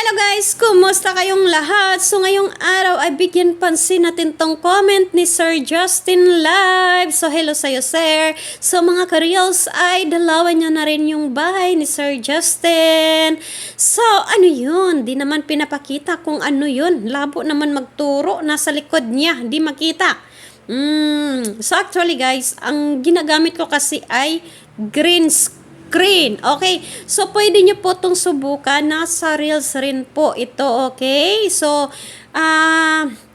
Hello guys! Kumusta kayong lahat? So ngayong araw ay bigyan pansin natin tong comment ni Sir Justin Live. So hello sa'yo sir. So mga ka-reels ay dalawan niya na rin yung bahay ni Sir Justin. So ano yun? Di naman pinapakita kung ano yun. Labo naman magturo. Nasa likod niya. Di makita. So actually guys, ang ginagamit ko kasi ay green screen. Okay, so pwede nyo po itong subukan. Nasa Reels rin po ito, okay? So,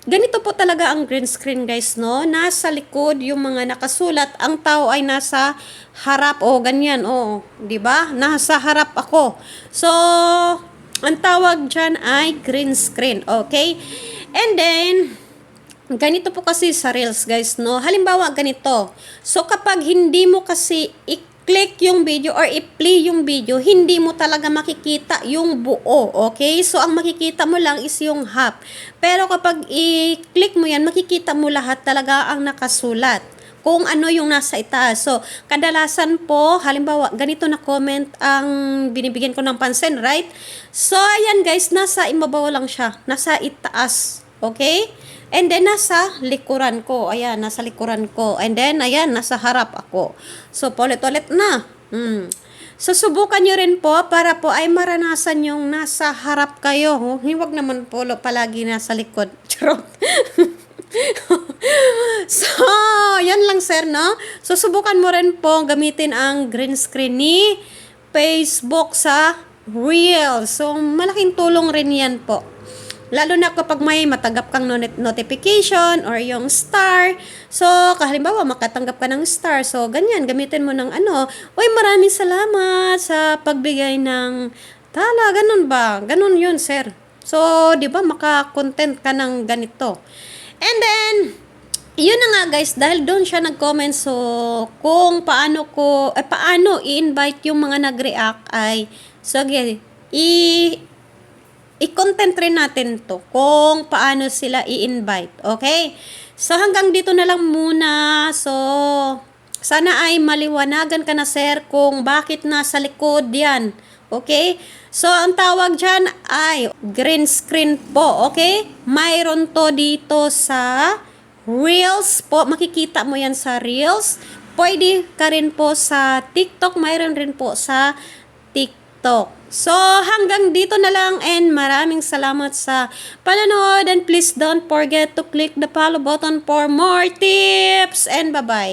ganito po talaga ang green screen guys, no? Nasa likod yung mga nakasulat. Ang tao ay nasa harap. O, ganyan, o. Diba? Nasa harap ako. So, ang tawag dyan ay green screen, okay? And then, ganito po kasi sa Reels guys, no? Halimbawa, ganito. So, kapag hindi mo kasi click yung video or i-play yung video, hindi mo talaga makikita yung buo, okay? So, ang makikita mo lang is yung half. Pero kapag i-click mo yan, makikita mo lahat talaga ang nakasulat. Kung ano yung nasa itaas. So, kadalasan po, halimbawa, ganito na comment ang binibigyan ko ng pansin, right? So, ayan guys, nasa imabaw lang siya. Nasa itaas, okay? And then, nasa likuran ko. Ayan, nasa likuran ko. And then, ayan, nasa harap ako. So, ulit-ulit na. So, subukan nyo rin po para po ay maranasan yung nasa harap kayo. Huwag naman po palagi nasa likod. Charot. So, yan lang sir, no? So, subukan mo rin po gamitin ang green screen ni Facebook sa Reels. So, malaking tulong rin yan po. Lalo na kapag may matagap kang notification or yung star. So, halimbawa, makatanggap ka ng star. So, ganyan, gamitin mo ng ano. Uy, maraming salamat sa pagbigay ng tala. Ganun ba? Ganun yun, sir. So, di ba, maka-content ka ng ganito. And then, yun na nga guys, dahil doon siya nag-comment. So, kung paano i-invite yung mga nag-react ay, so, i-content rin natin to kung paano sila i-invite. Okay? So, hanggang dito na lang muna. So, sana ay maliwanagan ka na, sir, kung bakit nasa likod yan. Okay? So, ang tawag dyan ay green screen po. Okay? Mayroon to dito sa Reels po. Makikita mo yan sa Reels. Pwede ka rin po sa TikTok. Mayroon rin po sa TikTok. So, hanggang dito na lang and maraming salamat sa panonood and please don't forget to click the follow button for more tips and bye-bye.